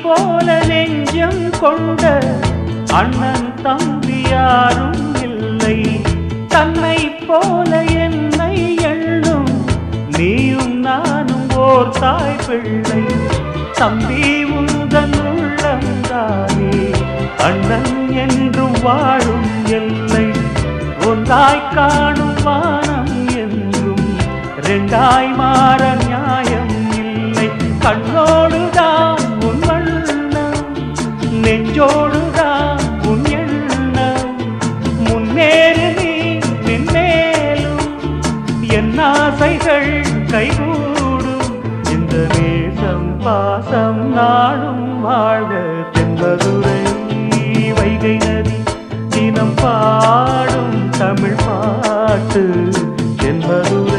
போல நெஞ்சம் கொண்ட அண்ணன் தம்பி யாரும் இல்லை. தன்னை போல என்னை எண்ணும் நீயும் நானும் ஓர் தாய் பிள்ளை. தம்பி உந்தன் உள்ளந்தானே அண்ணன் என்றும் வாழும் எல்லை. ஒன்றாய் காணும் வானம் என்றும் ரெண்டாய் மாற நியாயம் இல்லை. கண்ணோடுதான் உன் வண்ணம், நெஞ்சோடுதான் உன் எண்ணம். முன்னேறு நீ மென்மேலும், என் ஆசைகள் கைகூடும். இந்த நேசம் பாசம் நாடும் வாழ்க. தென்பதுரை வைகை நதி தினம் பாடும் தமிழ் பாட்டு. தென்பதுரை